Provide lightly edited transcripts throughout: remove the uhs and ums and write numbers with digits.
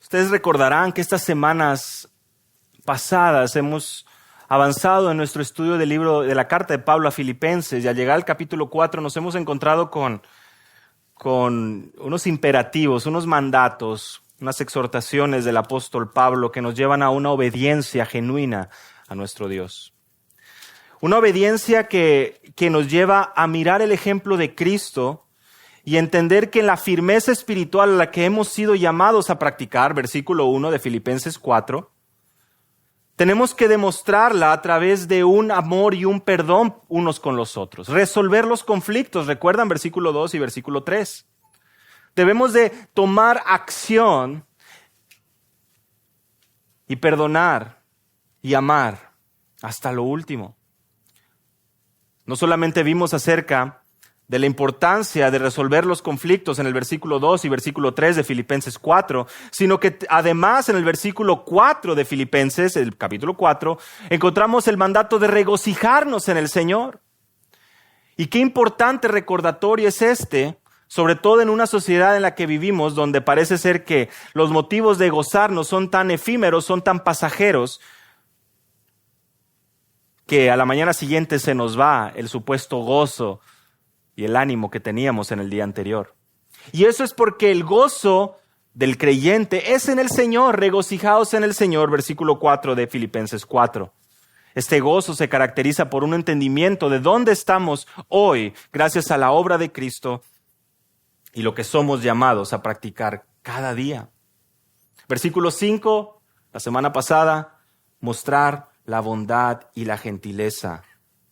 Ustedes recordarán que estas semanas pasadas hemos avanzado en nuestro estudio del libro de la carta de Pablo a Filipenses, y al llegar al capítulo 4 nos hemos encontrado con unos imperativos, unos mandatos, unas exhortaciones del apóstol Pablo que nos llevan a una obediencia genuina a nuestro Dios. Una obediencia que nos lleva a mirar el ejemplo de Cristo y entender que en la firmeza espiritual a la que hemos sido llamados a practicar, versículo 1 de Filipenses 4, tenemos que demostrarla a través de un amor y un perdón unos con los otros. Resolver los conflictos, recuerdan versículo 2 y versículo 3. Debemos de tomar acción y perdonar y amar hasta lo último. No solamente vimos acerca de la importancia de resolver los conflictos en el versículo 2 y versículo 3 de Filipenses 4, sino que además en el versículo 4 de Filipenses, el capítulo 4, encontramos el mandato de regocijarnos en el Señor. Y qué importante recordatorio es este, sobre todo en una sociedad en la que vivimos, donde parece ser que los motivos de gozarnos son tan efímeros, son tan pasajeros, que a la mañana siguiente se nos va el supuesto gozo y el ánimo que teníamos en el día anterior. Y eso es porque el gozo del creyente es en el Señor. Regocijaos en el Señor, versículo 4 de Filipenses 4. Este gozo se caracteriza por un entendimiento de dónde estamos hoy, gracias a la obra de Cristo y lo que somos llamados a practicar cada día. Versículo 5, la semana pasada, mostrar la bondad y la gentileza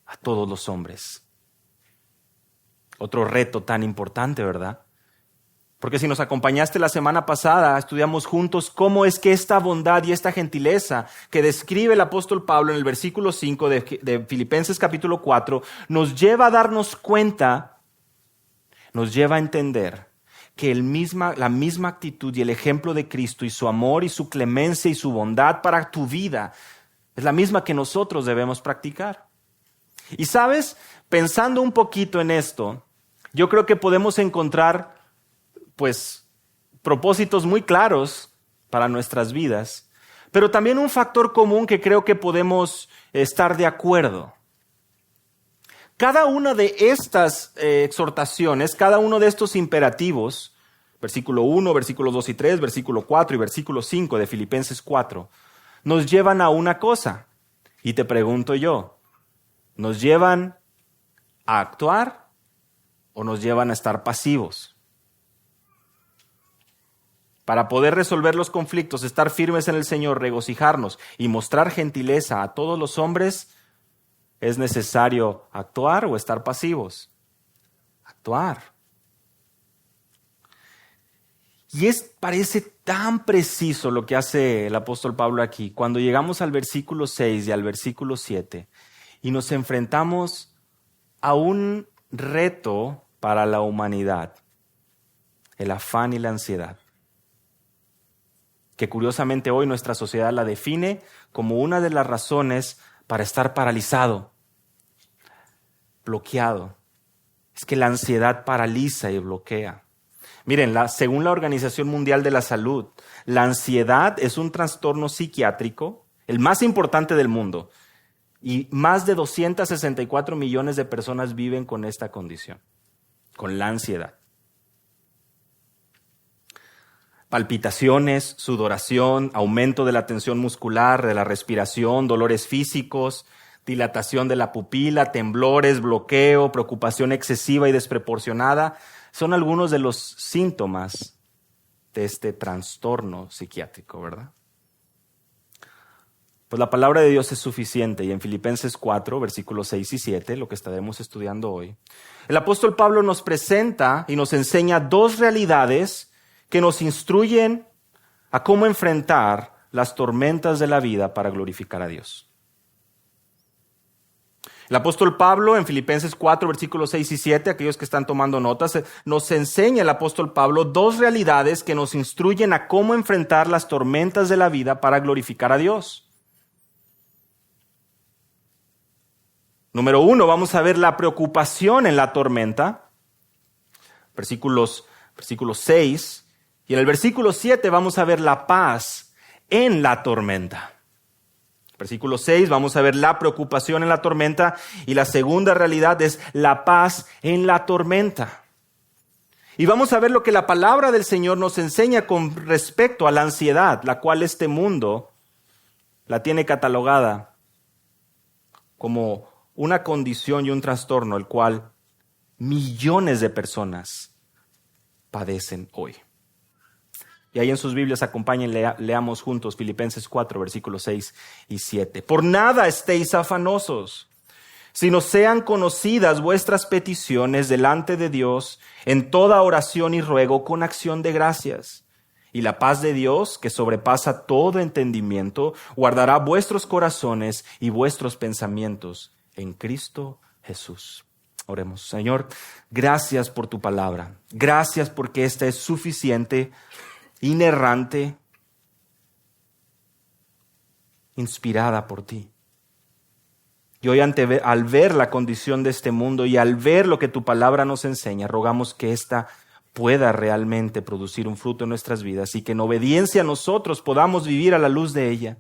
a todos los hombres. Otro reto tan importante, ¿verdad? Porque si nos acompañaste la semana pasada, estudiamos juntos cómo es que esta bondad y esta gentileza que describe el apóstol Pablo en el versículo 5 de Filipenses capítulo 4, nos lleva a darnos cuenta, nos lleva a entender que la misma actitud y el ejemplo de Cristo y su amor y su clemencia y su bondad para tu vida es la misma que nosotros debemos practicar. Y sabes, pensando un poquito en esto, yo creo que podemos encontrar, propósitos muy claros para nuestras vidas, pero también un factor común que creo que podemos estar de acuerdo. Cada una de estas exhortaciones, cada uno de estos imperativos, versículo 1, versículos 2 y 3, versículo 4 y versículo 5 de Filipenses 4, nos llevan a una cosa. Y te pregunto yo, ¿nos llevan a actuar o nos llevan a estar pasivos? Para poder resolver los conflictos, estar firmes en el Señor, regocijarnos y mostrar gentileza a todos los hombres, ¿es necesario actuar o estar pasivos? Actuar. Y parece tan preciso lo que hace el apóstol Pablo aquí, cuando llegamos al versículo 6 y al versículo 7, y nos enfrentamos a un reto para la humanidad, el afán y la ansiedad, que curiosamente hoy nuestra sociedad la define como una de las razones para estar paralizado, bloqueado. Es que la ansiedad paraliza y bloquea. Miren, según la Organización Mundial de la Salud, la ansiedad es un trastorno psiquiátrico, el más importante del mundo, y más de 264 millones de personas viven con esta condición, con la ansiedad. Palpitaciones, sudoración, aumento de la tensión muscular, de la respiración, dolores físicos, dilatación de la pupila, temblores, bloqueo, preocupación excesiva y desproporcionada, son algunos de los síntomas de este trastorno psiquiátrico, ¿verdad? Pues la palabra de Dios es suficiente, y en Filipenses 4, versículos 6 y 7, lo que estaremos estudiando hoy, el apóstol Pablo nos presenta y nos enseña dos realidades que nos instruyen a cómo enfrentar las tormentas de la vida para glorificar a Dios. El apóstol Pablo en Filipenses 4, versículos 6 y 7, aquellos que están tomando notas, nos enseña el apóstol Pablo dos realidades que nos instruyen a cómo enfrentar las tormentas de la vida para glorificar a Dios. Número 1, vamos a ver la preocupación en la tormenta. Versículos 6 Y en el versículo 7 vamos a ver la paz en la tormenta. Versículo 6 vamos a ver la preocupación en la tormenta, y la segunda realidad es la paz en la tormenta. Y vamos a ver lo que la palabra del Señor nos enseña con respecto a la ansiedad, la cual este mundo la tiene catalogada como una condición y un trastorno el cual millones de personas padecen hoy. Y ahí en sus Biblias acompañen, leamos juntos Filipenses 4, versículos 6 y 7. Por nada estéis afanosos, sino sean conocidas vuestras peticiones delante de Dios en toda oración y ruego con acción de gracias. Y la paz de Dios, que sobrepasa todo entendimiento, guardará vuestros corazones y vuestros pensamientos en Cristo Jesús. Oremos. Señor, gracias por tu palabra. Gracias porque esta es suficiente, inerrante, inspirada por ti. Y hoy al ver la condición de este mundo y al ver lo que tu palabra nos enseña, rogamos que ésta pueda realmente producir un fruto en nuestras vidas y que en obediencia a nosotros podamos vivir a la luz de ella.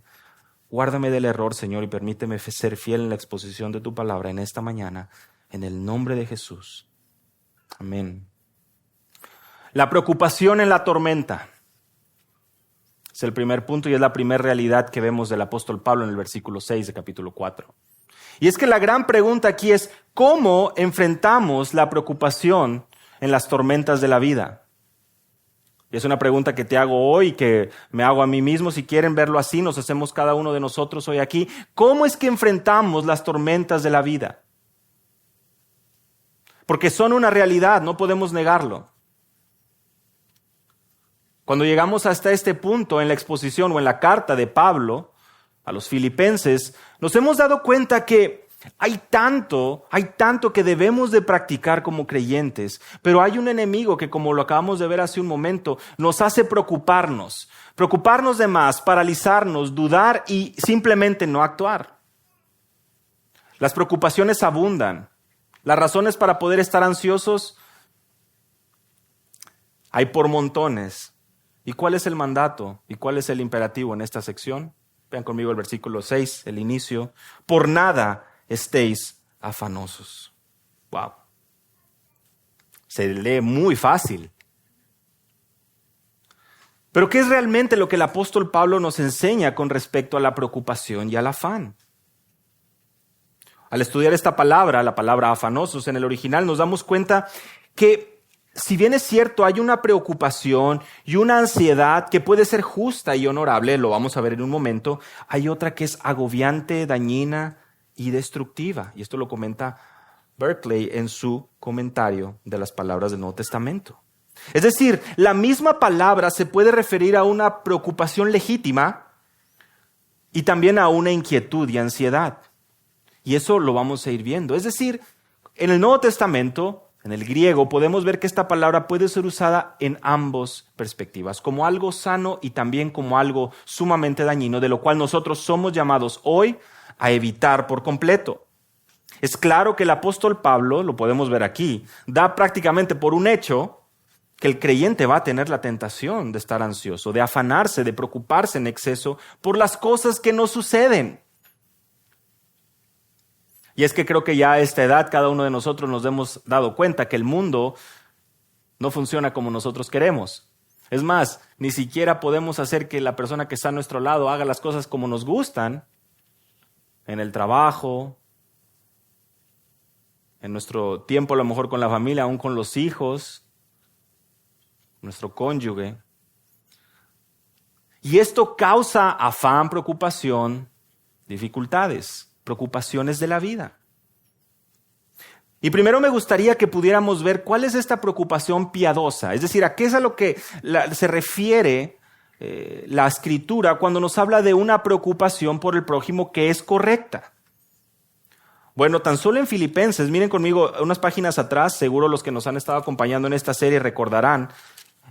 Guárdame del error, Señor, y permíteme ser fiel en la exposición de tu palabra en esta mañana, en el nombre de Jesús. Amén. La preocupación en la tormenta es el primer punto y es la primera realidad que vemos del apóstol Pablo en el versículo 6 de capítulo 4. Y es que la gran pregunta aquí es, ¿cómo enfrentamos la preocupación en las tormentas de la vida? Y es una pregunta que te hago hoy, que me hago a mí mismo. Si quieren verlo así, nos hacemos cada uno de nosotros hoy aquí. ¿Cómo es que enfrentamos las tormentas de la vida? Porque son una realidad, no podemos negarlo. Cuando llegamos hasta este punto en la exposición o en la carta de Pablo a los filipenses, nos hemos dado cuenta que hay tanto que debemos de practicar como creyentes, pero hay un enemigo que, como lo acabamos de ver hace un momento, nos hace preocuparnos de más, paralizarnos, dudar y simplemente no actuar. Las preocupaciones abundan. Las razones para poder estar ansiosos hay por montones. ¿Y cuál es el mandato? ¿Y cuál es el imperativo en esta sección? Vean conmigo el versículo 6, el inicio. Por nada estéis afanosos. Wow. Se lee muy fácil. Pero ¿qué es realmente lo que el apóstol Pablo nos enseña con respecto a la preocupación y al afán? Al estudiar esta palabra, la palabra afanosos en el original, nos damos cuenta que si bien es cierto, hay una preocupación y una ansiedad que puede ser justa y honorable, lo vamos a ver en un momento, hay otra que es agobiante, dañina y destructiva. Y esto lo comenta Berkeley en su comentario de las palabras del Nuevo Testamento. Es decir, la misma palabra se puede referir a una preocupación legítima y también a una inquietud y ansiedad. Y eso lo vamos a ir viendo. Es decir, en el Nuevo Testamento, en el griego, podemos ver que esta palabra puede ser usada en ambas perspectivas, como algo sano y también como algo sumamente dañino, de lo cual nosotros somos llamados hoy a evitar por completo. Es claro que el apóstol Pablo, lo podemos ver aquí, da prácticamente por un hecho que el creyente va a tener la tentación de estar ansioso, de afanarse, de preocuparse en exceso por las cosas que no suceden. Y es que creo que ya a esta edad cada uno de nosotros nos hemos dado cuenta que el mundo no funciona como nosotros queremos. Es más, ni siquiera podemos hacer que la persona que está a nuestro lado haga las cosas como nos gustan, en el trabajo, en nuestro tiempo a lo mejor con la familia, aún con los hijos, nuestro cónyuge. Y esto causa afán, preocupación, dificultades. Preocupaciones de la vida. Y primero me gustaría que pudiéramos ver cuál es esta preocupación piadosa, es decir, a qué es a lo que se refiere la Escritura cuando nos habla de una preocupación por el prójimo que es correcta. Bueno, tan solo en Filipenses, miren conmigo unas páginas atrás, seguro los que nos han estado acompañando en esta serie recordarán,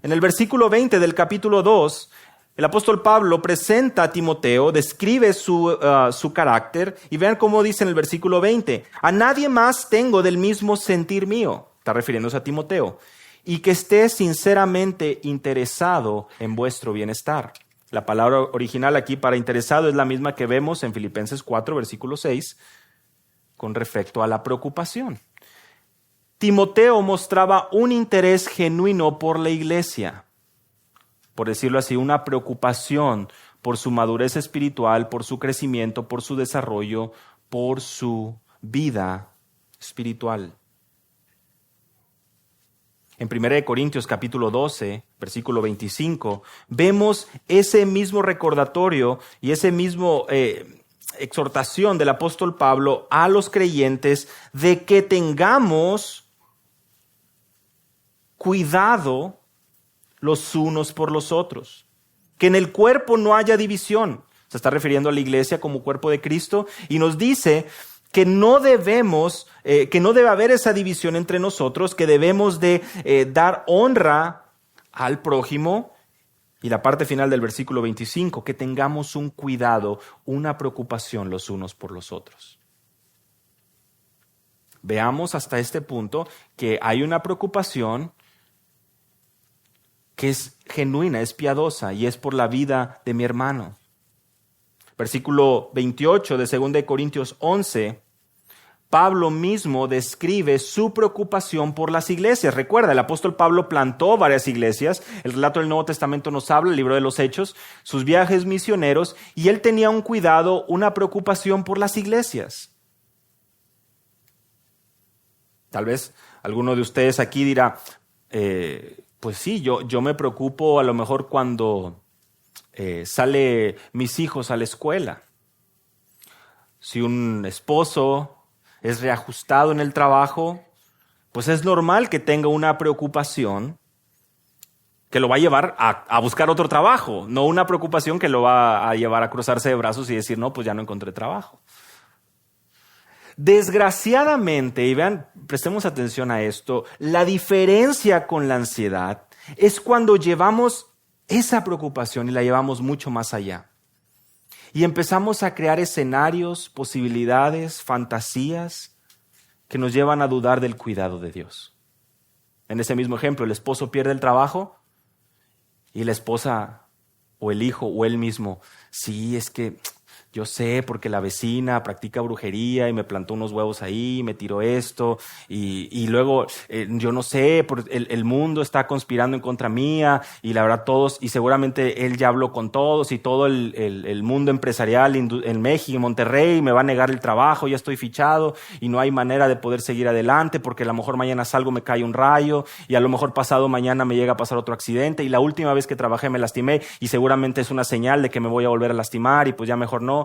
en el versículo 20 del capítulo 2, el apóstol Pablo presenta a Timoteo, describe su carácter y vean cómo dice en el versículo 20, a nadie más tengo del mismo sentir mío, está refiriéndose a Timoteo, y que esté sinceramente interesado en vuestro bienestar. La palabra original aquí para interesado es la misma que vemos en Filipenses 4, versículo 6, con respecto a la preocupación. Timoteo mostraba un interés genuino por la iglesia, por decirlo así, una preocupación por su madurez espiritual, por su crecimiento, por su desarrollo, por su vida espiritual. En 1 Corintios capítulo 12, versículo 25, vemos ese mismo recordatorio y ese mismo exhortación del apóstol Pablo a los creyentes de que tengamos cuidado los unos por los otros, que en el cuerpo no haya división. Se está refiriendo a la iglesia como cuerpo de Cristo y nos dice que no debemos, que no debe haber esa división entre nosotros, que debemos de dar honra al prójimo. Y la parte final del versículo 25, que tengamos un cuidado, una preocupación los unos por los otros. Veamos hasta este punto que hay una preocupación que es genuina, es piadosa y es por la vida de mi hermano. Versículo 28 de 2 Corintios 11, Pablo mismo describe su preocupación por las iglesias. Recuerda, el apóstol Pablo plantó varias iglesias. El relato del Nuevo Testamento nos habla, el libro de los Hechos, sus viajes misioneros, y él tenía un cuidado, una preocupación por las iglesias. Tal vez alguno de ustedes aquí dirá, pues sí, yo me preocupo a lo mejor cuando sale mis hijos a la escuela. Si un esposo es reajustado en el trabajo, pues es normal que tenga una preocupación que lo va a llevar a buscar otro trabajo, no una preocupación que lo va a llevar a cruzarse de brazos y decir, no, pues ya no encontré trabajo. Desgraciadamente, y vean, prestemos atención a esto, la diferencia con la ansiedad es cuando llevamos esa preocupación y la llevamos mucho más allá. Y empezamos a crear escenarios, posibilidades, fantasías que nos llevan a dudar del cuidado de Dios. En ese mismo ejemplo, el esposo pierde el trabajo y la esposa o el hijo o él mismo, sí, es que yo sé porque la vecina practica brujería y me plantó unos huevos ahí, me tiró esto y luego yo no sé, el mundo está conspirando en contra mía y la verdad todos, y seguramente él ya habló con todos y todo el mundo empresarial en México, en Monterrey, me va a negar el trabajo, ya estoy fichado y no hay manera de poder seguir adelante porque a lo mejor mañana salgo, me cae un rayo y a lo mejor pasado mañana me llega a pasar otro accidente y la última vez que trabajé me lastimé y seguramente es una señal de que me voy a volver a lastimar y pues ya mejor no.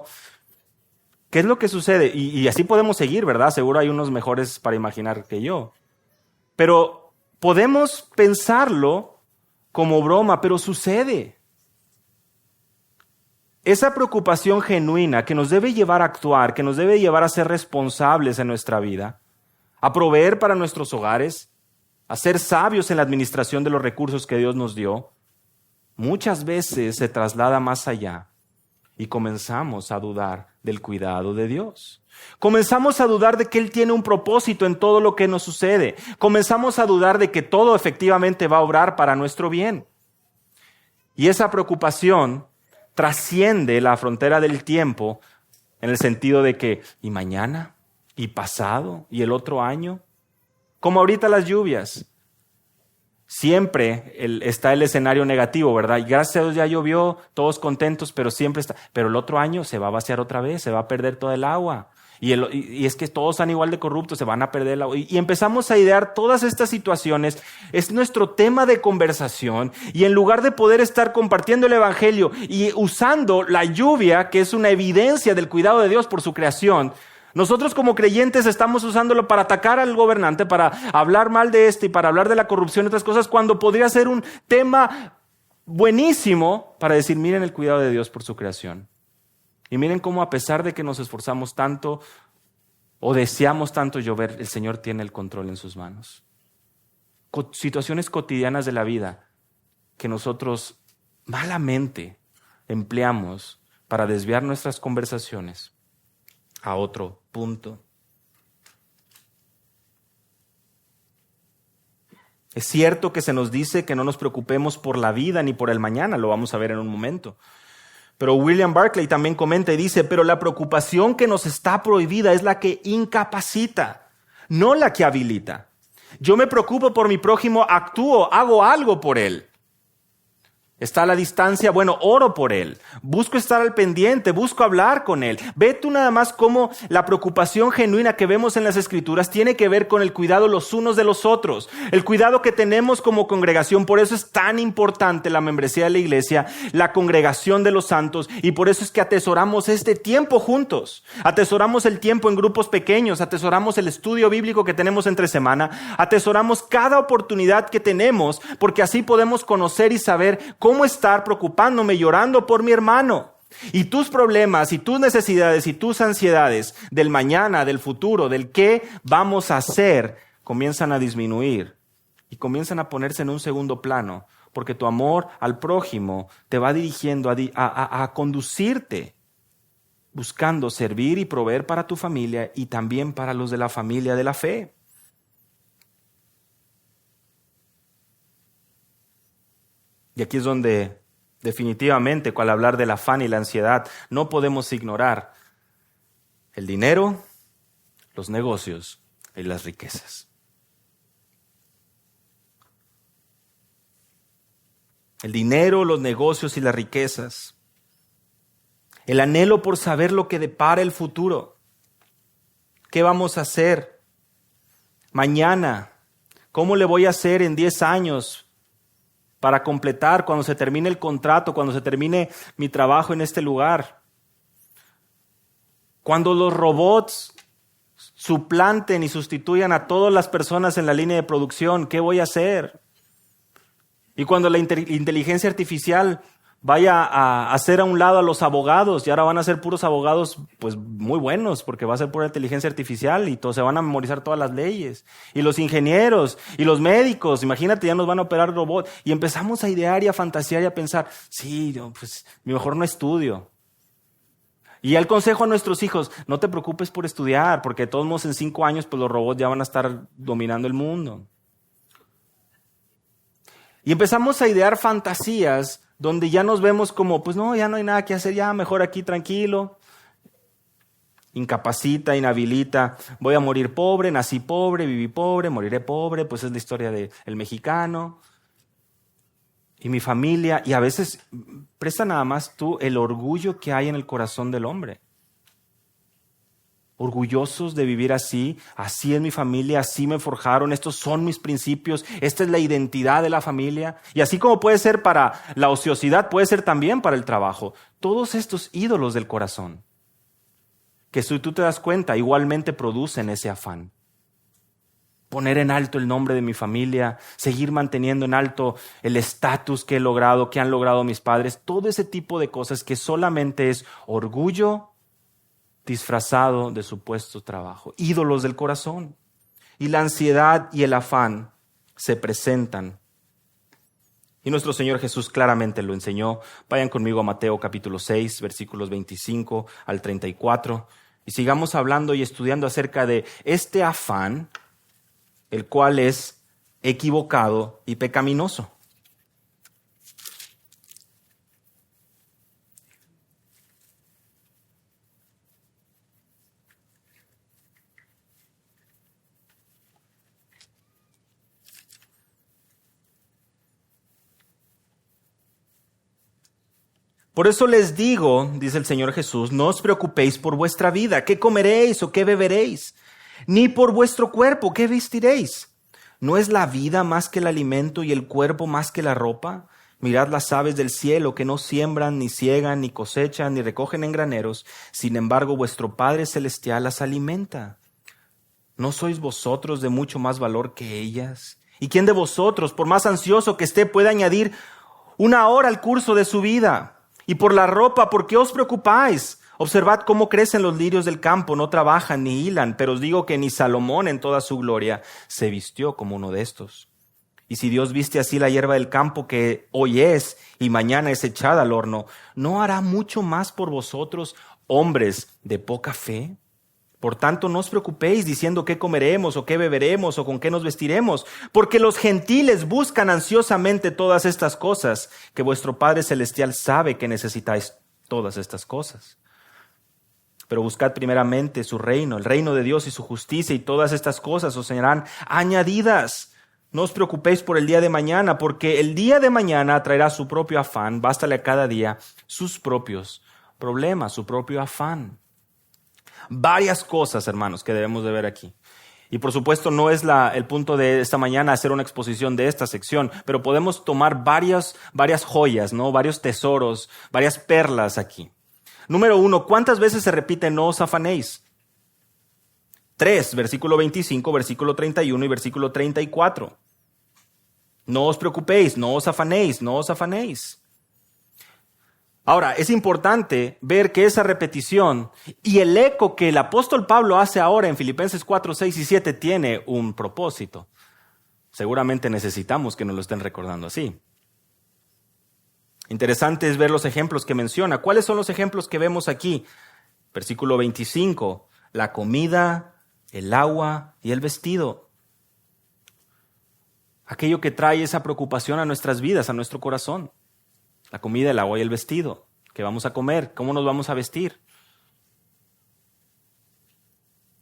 ¿Qué es lo que sucede? Y así podemos seguir, ¿verdad? Seguro hay unos mejores para imaginar que yo. Pero podemos pensarlo como broma, pero sucede. Esa preocupación genuina que nos debe llevar a actuar, que nos debe llevar a ser responsables en nuestra vida, a proveer para nuestros hogares, a ser sabios en la administración de los recursos que Dios nos dio, muchas veces se traslada más allá. Y comenzamos a dudar del cuidado de Dios. Comenzamos a dudar de que Él tiene un propósito en todo lo que nos sucede. Comenzamos a dudar de que todo efectivamente va a obrar para nuestro bien. Y esa preocupación trasciende la frontera del tiempo en el sentido de que, ¿y mañana? ¿Y pasado? ¿Y el otro año? Como ahorita las lluvias. Siempre está el escenario negativo, ¿verdad? Y gracias a Dios ya llovió, todos contentos, pero siempre está. Pero el otro año se va a vaciar otra vez, se va a perder toda el agua. Y es que todos están igual de corruptos, se van a perder el agua. Y empezamos a idear todas estas situaciones. Es nuestro tema de conversación. Y en lugar de poder estar compartiendo el evangelio y usando la lluvia, que es una evidencia del cuidado de Dios por su creación, nosotros como creyentes estamos usándolo para atacar al gobernante, para hablar mal de y para hablar de la corrupción y otras cosas, cuando podría ser un tema buenísimo para decir, miren el cuidado de Dios por su creación. Y miren cómo a pesar de que nos esforzamos tanto o deseamos tanto llover, el Señor tiene el control en sus manos. Situaciones cotidianas de la vida que nosotros malamente empleamos para desviar nuestras conversaciones a otro punto. Es cierto que se nos dice que no nos preocupemos por la vida ni por el mañana, lo vamos a ver en un momento. Pero William Barclay también comenta y dice, pero la preocupación que nos está prohibida es la que incapacita, no la que habilita. Yo me preocupo por mi prójimo, actúo, hago algo por él. Está a la distancia, bueno, oro por él. Busco estar al pendiente, busco hablar con él. Ve tú nada más cómo la preocupación genuina que vemos en las Escrituras tiene que ver con el cuidado los unos de los otros. El cuidado que tenemos como congregación. Por eso es tan importante la membresía de la iglesia, la congregación de los santos. Y por eso es que atesoramos este tiempo juntos. Atesoramos el tiempo en grupos pequeños. Atesoramos el estudio bíblico que tenemos entre semana. Atesoramos cada oportunidad que tenemos, porque así podemos conocer y saber cómo estar preocupándome, llorando por mi hermano. Y tus problemas y tus necesidades y tus ansiedades del mañana, del futuro, del qué vamos a hacer, comienzan a disminuir y comienzan a ponerse en un segundo plano, porque tu amor al prójimo te va dirigiendo a conducirte, buscando servir y proveer para tu familia y también para los de la familia de la fe. Y aquí es donde definitivamente, al hablar del afán y la ansiedad, no podemos ignorar el dinero, los negocios y las riquezas. El dinero, los negocios y las riquezas. El anhelo por saber lo que depara el futuro. ¿Qué vamos a hacer mañana? ¿Cómo le voy a hacer en 10 años? Para completar, cuando se termine el contrato, cuando se termine mi trabajo en este lugar. Cuando los robots suplanten y sustituyan a todas las personas en la línea de producción, ¿qué voy a hacer? Y cuando la inteligencia artificial vaya a hacer a un lado a los abogados, y ahora van a ser puros abogados pues muy buenos, porque va a ser pura inteligencia artificial y se van a memorizar todas las leyes. Y los ingenieros y los médicos, imagínate, ya nos van a operar robots. Y empezamos a idear y a fantasear y a pensar, sí, pues mejor no estudio. Y el consejo a nuestros hijos, no te preocupes por estudiar, porque de todos modos en 5 años pues los robots ya van a estar dominando el mundo. Y empezamos a idear fantasías donde ya nos vemos como, pues no, ya no hay nada que hacer, ya mejor aquí tranquilo. Incapacita, inhabilita, voy a morir pobre, nací pobre, viví pobre, moriré pobre, pues es la historia del mexicano. Y mi familia, y a veces presta nada más tú el orgullo que hay en el corazón del hombre. Orgullosos de vivir así es mi familia, así me forjaron, estos son mis principios, esta es la identidad de la familia. Y así como puede ser para la ociosidad, puede ser también para el trabajo. Todos estos ídolos del corazón, que si tú te das cuenta, igualmente producen ese afán. Poner en alto el nombre de mi familia, seguir manteniendo en alto el estatus que he logrado, que han logrado mis padres, todo ese tipo de cosas que solamente es orgullo disfrazado de supuesto trabajo, ídolos del corazón. Y la ansiedad y el afán se presentan. Y nuestro Señor Jesús claramente lo enseñó. Vayan conmigo a Mateo capítulo 6, versículos 25 al 34, y sigamos hablando y estudiando acerca de este afán, el cual es equivocado y pecaminoso. Por eso les digo, dice el Señor Jesús, no os preocupéis por vuestra vida, qué comeréis o qué beberéis, ni por vuestro cuerpo, qué vestiréis. ¿No es la vida más que el alimento y el cuerpo más que la ropa? Mirad las aves del cielo, que no siembran, ni siegan, ni cosechan, ni recogen en graneros. Sin embargo, vuestro Padre Celestial las alimenta. ¿No sois vosotros de mucho más valor que ellas? ¿Y quién de vosotros, por más ansioso que esté, puede añadir 1 hora al curso de su vida? Y por la ropa, ¿por qué os preocupáis? Observad cómo crecen los lirios del campo, no trabajan ni hilan, pero os digo que ni Salomón en toda su gloria se vistió como uno de estos. Y si Dios viste así la hierba del campo, que hoy es y mañana es echada al horno, ¿no hará mucho más por vosotros, hombres de poca fe? Por tanto, no os preocupéis diciendo qué comeremos o qué beberemos o con qué nos vestiremos, porque los gentiles buscan ansiosamente todas estas cosas, que vuestro Padre Celestial sabe que necesitáis todas estas cosas. Pero buscad primeramente su reino, el reino de Dios y su justicia, y todas estas cosas os serán añadidas. No os preocupéis por el día de mañana, porque el día de mañana traerá su propio afán. Bástale a cada día sus propios problemas, su propio afán. Varias cosas, hermanos, que debemos de ver aquí. Y por supuesto no es el punto de esta mañana hacer una exposición de esta sección, pero podemos tomar varias joyas, ¿no? Varios tesoros, varias perlas aquí. Número 1, ¿cuántas veces se repite no os afanéis? 3, versículo 25, versículo 31 y versículo 34. No os preocupéis, no os afanéis, no os afanéis. Ahora, es importante ver que esa repetición y el eco que el apóstol Pablo hace ahora en Filipenses 4, 6 y 7 tiene un propósito. Seguramente necesitamos que nos lo estén recordando así. Interesante es ver los ejemplos que menciona. ¿Cuáles son los ejemplos que vemos aquí? Versículo 25, la comida, el agua y el vestido. Aquello que trae esa preocupación a nuestras vidas, a nuestro corazón. La comida, el agua y el vestido. ¿Qué vamos a comer? ¿Cómo nos vamos a vestir?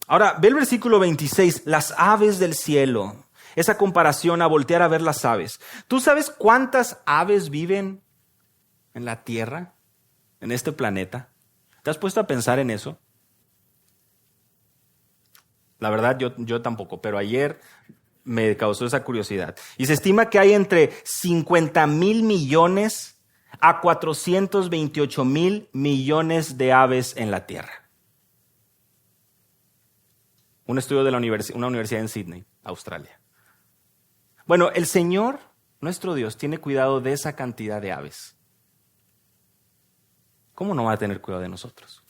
Ahora, ve el versículo 26, las aves del cielo. Esa comparación a voltear a ver las aves. ¿Tú sabes cuántas aves viven en la tierra, en este planeta? ¿Te has puesto a pensar en eso? La verdad, yo tampoco, pero ayer me causó esa curiosidad. Y se estima que hay entre 50,000 millones a 428,000 millones de aves en la Tierra. Un estudio de una universidad en Sydney, Australia. Bueno, el Señor, nuestro Dios, tiene cuidado de esa cantidad de aves. ¿Cómo no va a tener cuidado de nosotros?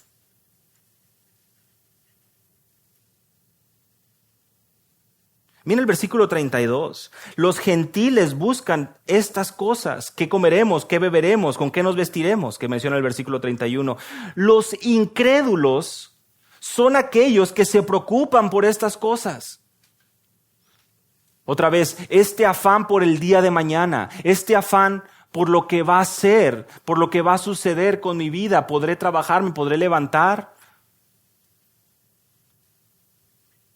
Mira el versículo 32. Los gentiles buscan estas cosas. ¿Qué comeremos? ¿Qué beberemos? ¿Con qué nos vestiremos? Que menciona el versículo 31. Los incrédulos son aquellos que se preocupan por estas cosas. Otra vez, este afán por el día de mañana, este afán por lo que va a ser, por lo que va a suceder con mi vida. ¿Podré trabajar? ¿Me podré levantar?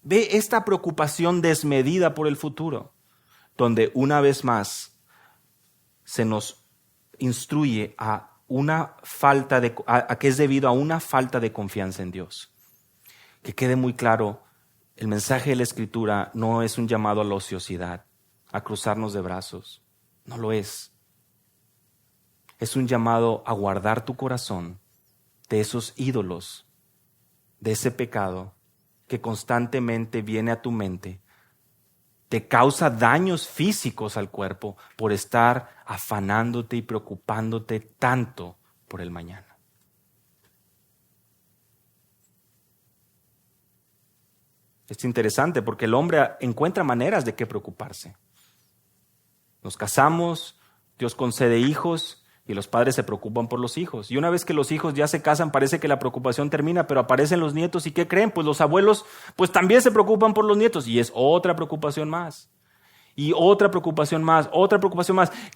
Ve esta preocupación desmedida por el futuro, donde una vez más se nos instruye a que es debido a una falta de confianza en Dios. Que quede muy claro, el mensaje de la Escritura no es un llamado a la ociosidad, a cruzarnos de brazos. No lo es. Es un llamado a guardar tu corazón de esos ídolos, de ese pecado que constantemente viene a tu mente, te causa daños físicos al cuerpo por estar afanándote y preocupándote tanto por el mañana. Es interesante porque el hombre encuentra maneras de qué preocuparse. Nos casamos, Dios concede hijos, y los padres se preocupan por los hijos. Y una vez que los hijos ya se casan, parece que la preocupación termina, pero aparecen los nietos y ¿qué creen? Pues los abuelos pues también se preocupan por los nietos y es otra preocupación más. Y otra preocupación más,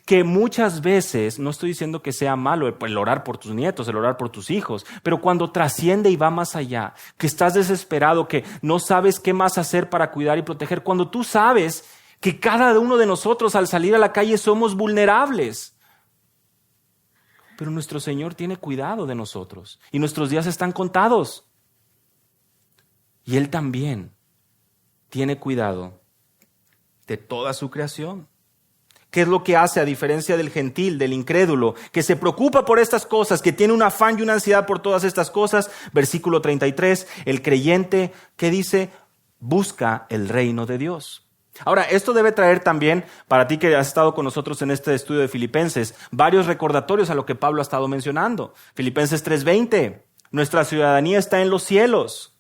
que muchas veces, no estoy diciendo que sea malo el orar por tus nietos, el orar por tus hijos, pero cuando trasciende y va más allá, que estás desesperado, que no sabes qué más hacer para cuidar y proteger, cuando tú sabes que cada uno de nosotros al salir a la calle somos vulnerables. Pero nuestro Señor tiene cuidado de nosotros y nuestros días están contados. Y Él también tiene cuidado de toda su creación. ¿Qué es lo que hace a diferencia del gentil, del incrédulo, que se preocupa por estas cosas, que tiene un afán y una ansiedad por todas estas cosas? Versículo 33, el creyente, ¿qué dice? Busca el reino de Dios. Ahora, esto debe traer también, para ti que has estado con nosotros en este estudio de Filipenses, varios recordatorios a lo que Pablo ha estado mencionando. Filipenses 3:20, nuestra ciudadanía está en los cielos.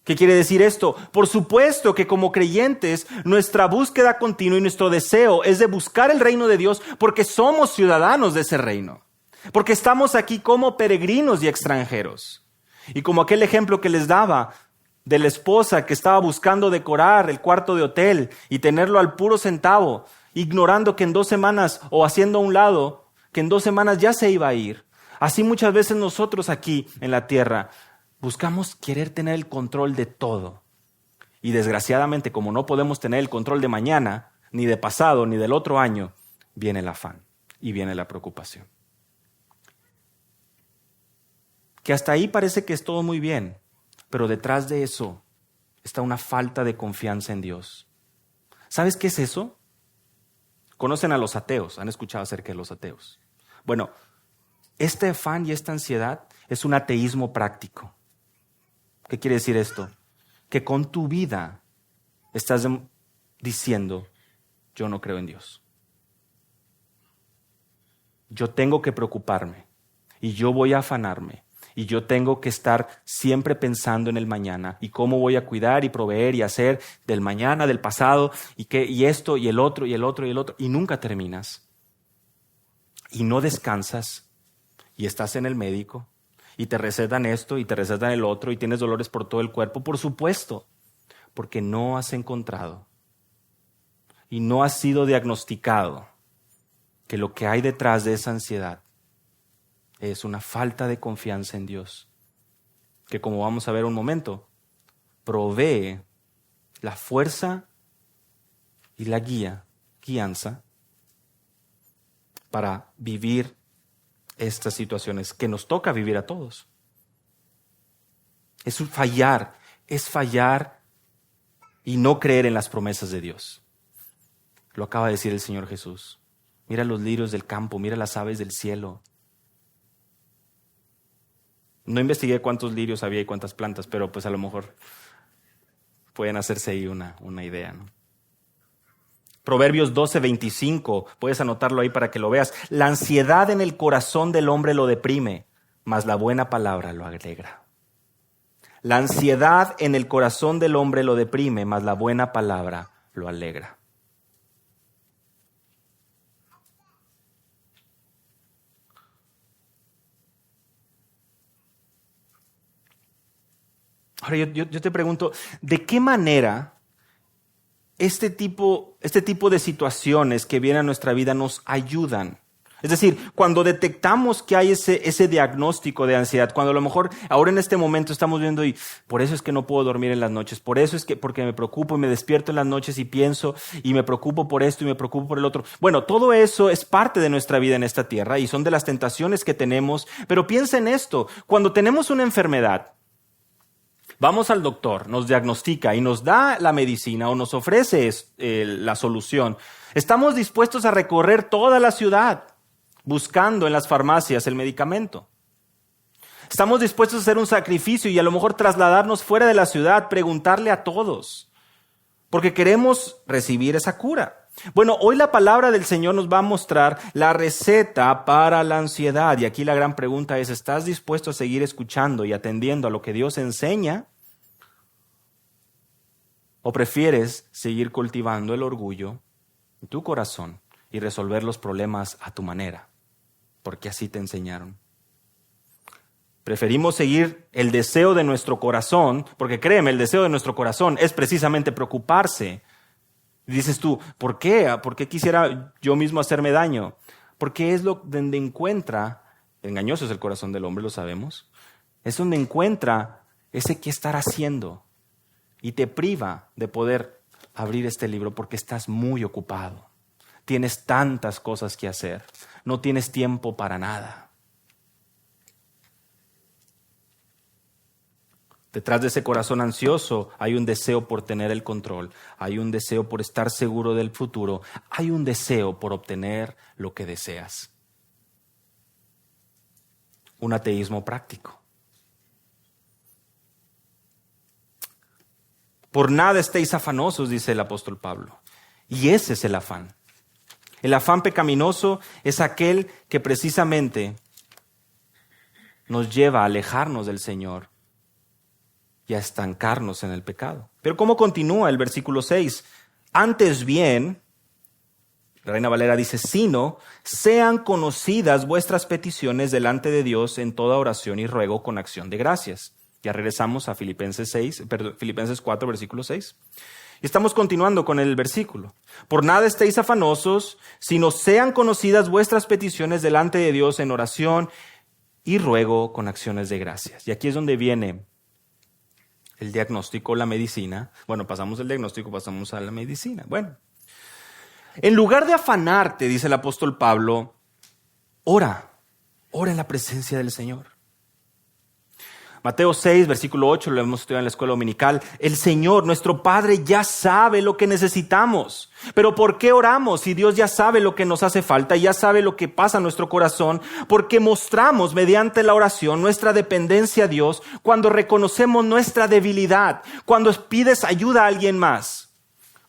¿Qué quiere decir esto? Por supuesto que como creyentes, nuestra búsqueda continua y nuestro deseo es de buscar el reino de Dios porque somos ciudadanos de ese reino. Porque estamos aquí como peregrinos y extranjeros. Y como aquel ejemplo que les daba de la esposa que estaba buscando decorar el cuarto de hotel y tenerlo al puro centavo, ignorando que en 2 semanas o haciendo a un lado, que en 2 semanas ya se iba a ir. Así muchas veces nosotros aquí en la tierra buscamos querer tener el control de todo. Y desgraciadamente, como no podemos tener el control de mañana, ni de pasado, ni del otro año, viene el afán y viene la preocupación. Que hasta ahí parece que es todo muy bien, pero detrás de eso está una falta de confianza en Dios. ¿Sabes qué es eso? Conocen a los ateos, han escuchado acerca de los ateos. Bueno, este afán y esta ansiedad es un ateísmo práctico. ¿Qué quiere decir esto? Que con tu vida estás diciendo, yo no creo en Dios. Yo tengo que preocuparme y yo voy a afanarme y yo tengo que estar siempre pensando en el mañana y cómo voy a cuidar y proveer y hacer del mañana, del pasado y esto y el otro y el otro y el otro y nunca terminas y no descansas y estás en el médico y te recetan esto y te recetan el otro y tienes dolores por todo el cuerpo, por supuesto, porque no has encontrado y no has sido diagnosticado que lo que hay detrás de esa ansiedad es una falta de confianza en Dios, que como vamos a ver un momento, provee la fuerza y la guianza para vivir estas situaciones que nos toca vivir a todos. Es fallar y no creer en las promesas de Dios. Lo acaba de decir el Señor Jesús. Mira los lirios del campo, mira las aves del cielo. No investigué cuántos lirios había y cuántas plantas, pero pues a lo mejor pueden hacerse ahí una idea, ¿no? Proverbios 12:25, puedes anotarlo ahí para que lo veas. La ansiedad en el corazón del hombre lo deprime, mas la buena palabra lo alegra. La ansiedad en el corazón del hombre lo deprime, mas la buena palabra lo alegra. Ahora yo te pregunto, ¿de qué manera este tipo de situaciones que vienen a nuestra vida nos ayudan? Es decir, cuando detectamos que hay ese diagnóstico de ansiedad, cuando a lo mejor ahora en este momento estamos viendo y por eso es que no puedo dormir en las noches, por eso es que porque me preocupo y me despierto en las noches y pienso y me preocupo por esto y me preocupo por el otro. Bueno, todo eso es parte de nuestra vida en esta tierra y son de las tentaciones que tenemos, pero piensa en esto, cuando tenemos una enfermedad, vamos al doctor, nos diagnostica y nos da la medicina o nos ofrece la solución. Estamos dispuestos a recorrer toda la ciudad buscando en las farmacias el medicamento. Estamos dispuestos a hacer un sacrificio y a lo mejor trasladarnos fuera de la ciudad, preguntarle a todos, porque queremos recibir esa cura. Bueno, hoy la palabra del Señor nos va a mostrar la receta para la ansiedad. Y aquí la gran pregunta es, ¿estás dispuesto a seguir escuchando y atendiendo a lo que Dios enseña? ¿O prefieres seguir cultivando el orgullo en tu corazón y resolver los problemas a tu manera? Porque así te enseñaron. Preferimos seguir el deseo de nuestro corazón, porque créeme, el deseo de nuestro corazón es precisamente preocuparse. Y dices tú, ¿por qué? ¿Por qué quisiera yo mismo hacerme daño? Porque es donde encuentra, engañoso es el corazón del hombre, lo sabemos, es donde encuentra ese qué estar haciendo y te priva de poder abrir este libro porque estás muy ocupado. Tienes tantas cosas que hacer, no tienes tiempo para nada. Detrás de ese corazón ansioso hay un deseo por tener el control, hay un deseo por estar seguro del futuro, hay un deseo por obtener lo que deseas. Un ateísmo práctico. Por nada estéis afanosos, dice el apóstol Pablo. Y ese es el afán. El afán pecaminoso es aquel que precisamente nos lleva a alejarnos del Señor y a estancarnos en el pecado. Pero ¿cómo continúa el versículo 6? Antes bien, La Reina Valera dice, sino sean conocidas vuestras peticiones delante de Dios en toda oración y ruego con acción de gracias. Ya regresamos a Filipenses 4, versículo 6. Y estamos continuando con el versículo. Por nada estéis afanosos, sino sean conocidas vuestras peticiones delante de Dios en oración y ruego con acciones de gracias. Y aquí es donde viene el diagnóstico, la medicina. Bueno, pasamos del diagnóstico, pasamos a la medicina. Bueno, en lugar de afanarte, dice el apóstol Pablo, ora en la presencia del Señor. Mateo 6, versículo 8, lo hemos estudiado en la escuela dominical. El Señor, nuestro Padre, ya sabe lo que necesitamos. Pero ¿por qué oramos si Dios ya sabe lo que nos hace falta, ya sabe lo que pasa en nuestro corazón? Porque mostramos mediante la oración nuestra dependencia a Dios cuando reconocemos nuestra debilidad, cuando pides ayuda a alguien más,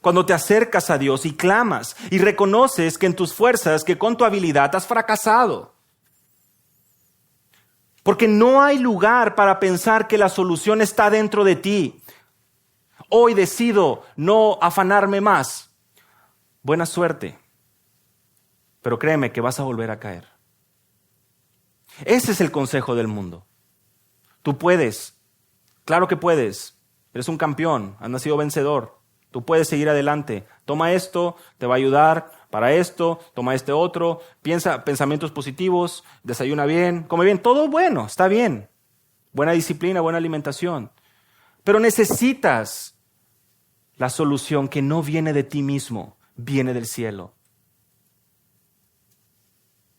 cuando te acercas a Dios y clamas y reconoces que en tus fuerzas, que con tu habilidad has fracasado. Porque no hay lugar para pensar que la solución está dentro de ti. Hoy decido no afanarme más. Buena suerte. Pero créeme que vas a volver a caer. Ese es el consejo del mundo. Tú puedes. Claro que puedes. Eres un campeón. Has nacido vencedor. Tú puedes seguir adelante. Toma esto, te va a ayudar. Para esto, toma este otro, piensa pensamientos positivos, desayuna bien, come bien, todo bueno, está bien. Buena disciplina, buena alimentación. Pero necesitas la solución que no viene de ti mismo, viene del cielo.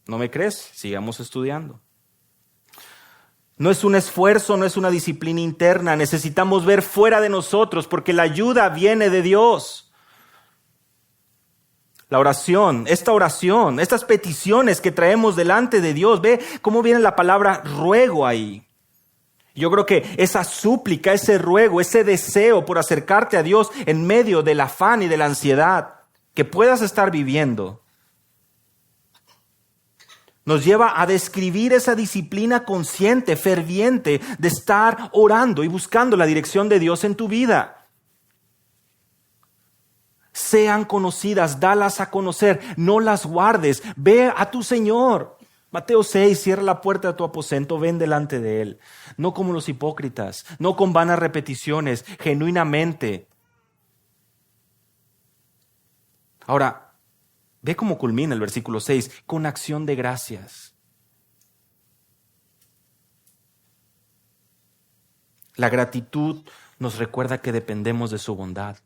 ¿No me crees? Sigamos estudiando. No es un esfuerzo, no es una disciplina interna. Necesitamos ver fuera de nosotros porque la ayuda viene de Dios. La oración, estas peticiones que traemos delante de Dios, ve cómo viene la palabra ruego ahí. Yo creo que esa súplica, ese ruego, ese deseo por acercarte a Dios en medio del afán y de la ansiedad que puedas estar viviendo, nos lleva a describir esa disciplina consciente, ferviente de estar orando y buscando la dirección de Dios en tu vida. Sean conocidas, dalas a conocer, no las guardes, ve a tu Señor. Mateo 6, cierra la puerta de tu aposento, ven delante de Él. No como los hipócritas, no con vanas repeticiones, genuinamente. Ahora, ve cómo culmina el versículo 6, con acción de gracias. La gratitud nos recuerda que dependemos de su bondad,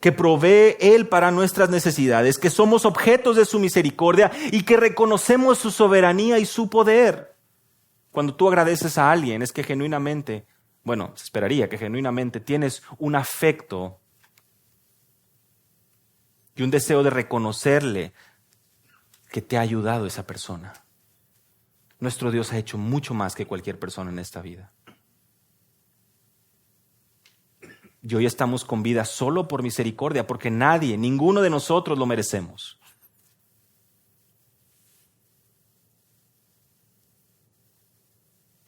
que provee Él para nuestras necesidades, que somos objetos de su misericordia y que reconocemos su soberanía y su poder. Cuando tú agradeces a alguien es que genuinamente, se esperaría que genuinamente tienes un afecto y un deseo de reconocerle que te ha ayudado esa persona. Nuestro Dios ha hecho mucho más que cualquier persona en esta vida. Y hoy estamos con vida solo por misericordia, porque ninguno de nosotros lo merecemos.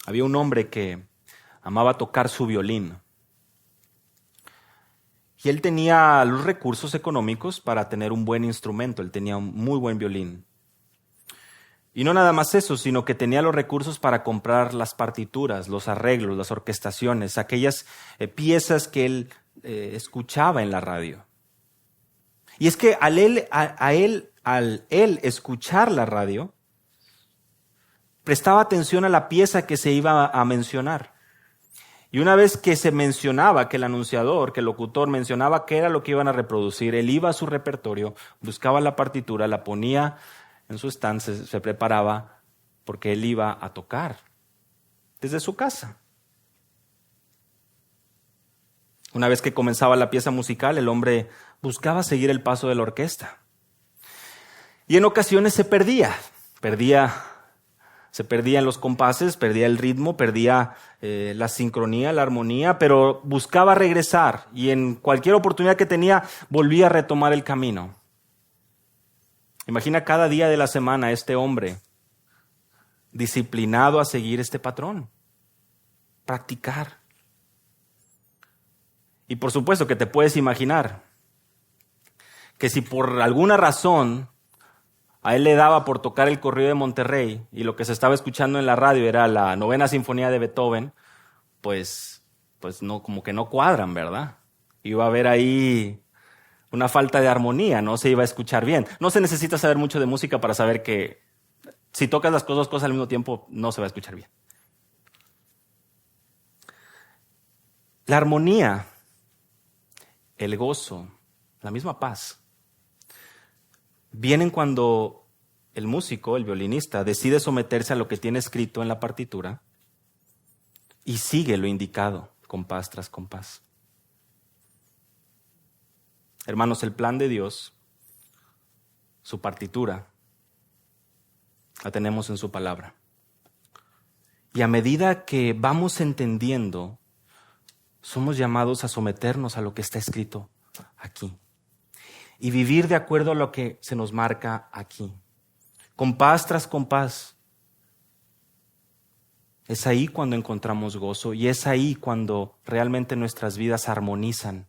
Había un hombre que amaba tocar su violín. Y él tenía los recursos económicos para tener un buen instrumento. Él tenía un muy buen violín. Y no nada más eso, sino que tenía los recursos para comprar las partituras, los arreglos, las orquestaciones, aquellas piezas que él escuchaba en la radio. Y es que al él escuchar la radio, prestaba atención a la pieza que se iba a mencionar. Y una vez que se mencionaba, que el anunciador, que el locutor mencionaba qué era lo que iban a reproducir, él iba a su repertorio, buscaba la partitura, la ponía en su estante, se preparaba, porque él iba a tocar desde su casa. Una vez que comenzaba la pieza musical, el hombre buscaba seguir el paso de la orquesta. Y en ocasiones se perdía en los compases, perdía el ritmo, perdía la sincronía, la armonía, pero buscaba regresar y en cualquier oportunidad que tenía volvía a retomar el camino. Imagina cada día de la semana este hombre disciplinado a seguir este patrón, practicar. Y por supuesto que te puedes imaginar que si por alguna razón a él le daba por tocar el corrido de Monterrey y lo que se estaba escuchando en la radio era la Novena Sinfonía de Beethoven, pues no, como que no cuadran, ¿verdad? Iba a haber ahí una falta de armonía, no se iba a escuchar bien. No se necesita saber mucho de música para saber que si tocas las dos cosas al mismo tiempo no se va a escuchar bien. La armonía, el gozo, la misma paz, vienen cuando el músico, el violinista, decide someterse a lo que tiene escrito en la partitura y sigue lo indicado, compás tras compás. Hermanos, el plan de Dios, su partitura, la tenemos en su palabra. Y a medida que vamos entendiendo, somos llamados a someternos a lo que está escrito aquí y vivir de acuerdo a lo que se nos marca aquí, compás tras compás. Es ahí cuando encontramos gozo y es ahí cuando realmente nuestras vidas armonizan,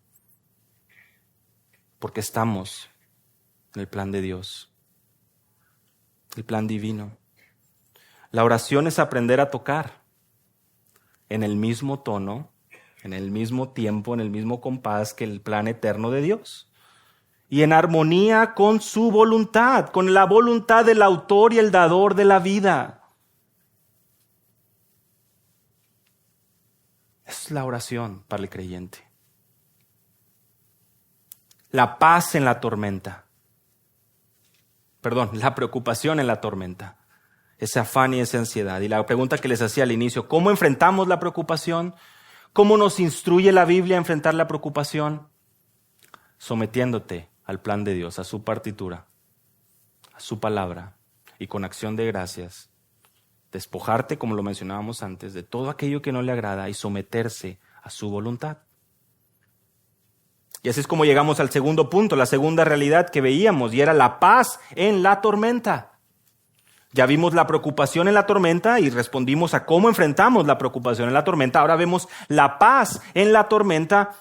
porque estamos en el plan de Dios, el plan divino. La oración es aprender a tocar en el mismo tono, en el mismo tiempo, en el mismo compás que el plan eterno de Dios. Y en armonía con su voluntad, con la voluntad del autor y el dador de la vida. Es la oración para el creyente. La paz en la tormenta. La preocupación en la tormenta. Ese afán y esa ansiedad. Y la pregunta que les hacía al inicio, ¿cómo enfrentamos la preocupación? ¿Cómo nos instruye la Biblia a enfrentar la preocupación? Sometiéndote al plan de Dios, a su partitura, a su palabra, y con acción de gracias, despojarte, como lo mencionábamos antes, de todo aquello que no le agrada y someterse a su voluntad. Y así es como llegamos al segundo punto, la segunda realidad que veíamos, y era la paz en la tormenta. Ya vimos la preocupación en la tormenta y respondimos a cómo enfrentamos la preocupación en la tormenta. Ahora vemos la paz en la tormenta.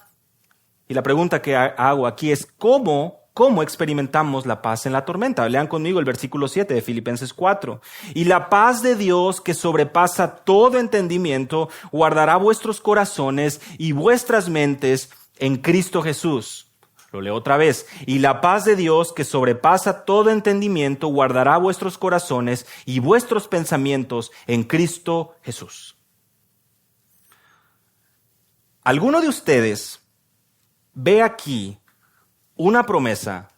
Y la pregunta que hago aquí es ¿cómo experimentamos la paz en la tormenta? Lean conmigo el versículo 7 de Filipenses 4. Y la paz de Dios, que sobrepasa todo entendimiento, guardará vuestros corazones y vuestras mentes en Cristo Jesús. Lo leo otra vez. Y la paz de Dios, que sobrepasa todo entendimiento, guardará vuestros corazones y vuestros pensamientos en Cristo Jesús. ¿Alguno de ustedes ve aquí una promesa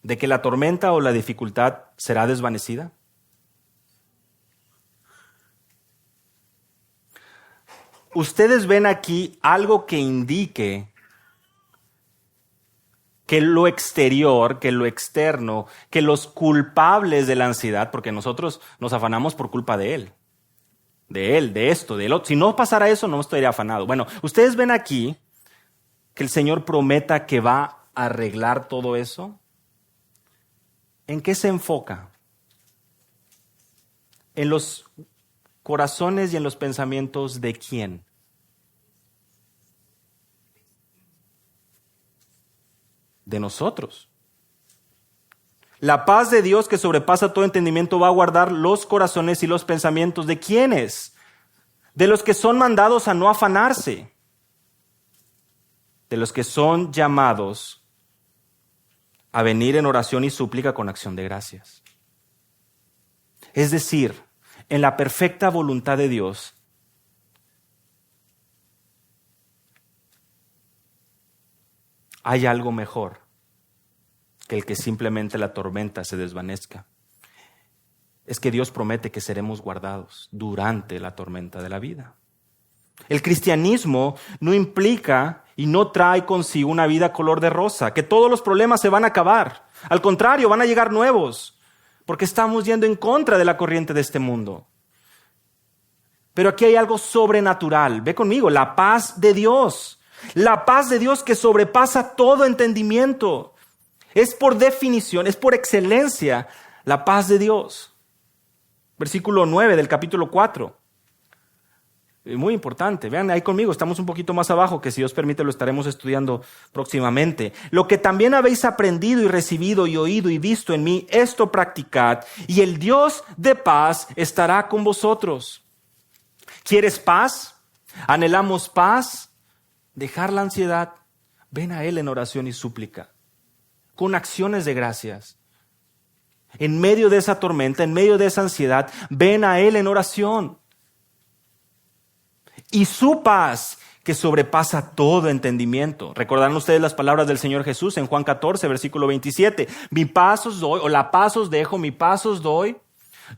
de que la tormenta o la dificultad será desvanecida? ¿Ustedes ven aquí algo que indique que lo exterior, que lo externo, que los culpables de la ansiedad, porque nosotros nos afanamos por culpa de él, de esto, del otro? Si no pasara eso, no estaría afanado. Bueno, ustedes ven aquí que el Señor prometa que va a arreglar todo eso. ¿En qué se enfoca? En los corazones y en los pensamientos de quién. De nosotros. La paz de Dios, que sobrepasa todo entendimiento, va a guardar los corazones y los pensamientos de quiénes. De los que son mandados a no afanarse. De los que son llamados a venir en oración y súplica con acción de gracias. Es decir, en la perfecta voluntad de Dios, hay algo mejor que el que simplemente la tormenta se desvanezca. Es que Dios promete que seremos guardados durante la tormenta de la vida. El cristianismo no implica y no trae consigo una vida color de rosa, que todos los problemas se van a acabar. Al contrario, van a llegar nuevos, porque estamos yendo en contra de la corriente de este mundo. Pero aquí hay algo sobrenatural. Ve conmigo, la paz de Dios. La paz de Dios que sobrepasa todo entendimiento. Es por definición, es por excelencia la paz de Dios. Versículo 9 del capítulo 4. Muy importante. Vean ahí conmigo, estamos un poquito más abajo, que si Dios permite lo estaremos estudiando próximamente. Lo que también habéis aprendido y recibido y oído y visto en mí, esto practicad, y el Dios de paz estará con vosotros. ¿Quieres paz? ¿Anhelamos paz? Dejar la ansiedad. Ven a Él en oración y súplica, con acciones de gracias. En medio de esa tormenta, en medio de esa ansiedad, ven a Él en oración. Y su paz, que sobrepasa todo entendimiento. Recordarán ustedes las palabras del Señor Jesús en Juan 14, versículo 27. Mi paz os doy, o la paz os dejo, mi paz os doy.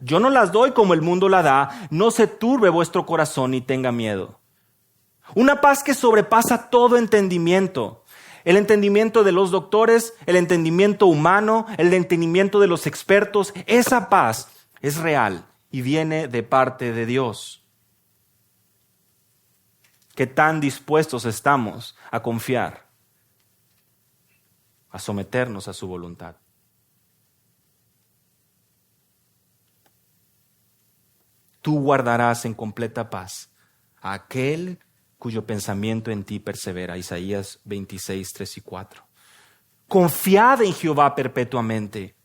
Yo no las doy como el mundo la da. No se turbe vuestro corazón ni tenga miedo. Una paz que sobrepasa todo entendimiento. El entendimiento de los doctores, el entendimiento humano, el entendimiento de los expertos. Esa paz es real y viene de parte de Dios. ¿Qué tan dispuestos estamos a confiar, a someternos a su voluntad? Tú guardarás en completa paz a aquel cuyo pensamiento en ti persevera. Isaías 26, 3 y 4. Confiad en Jehová perpetuamente,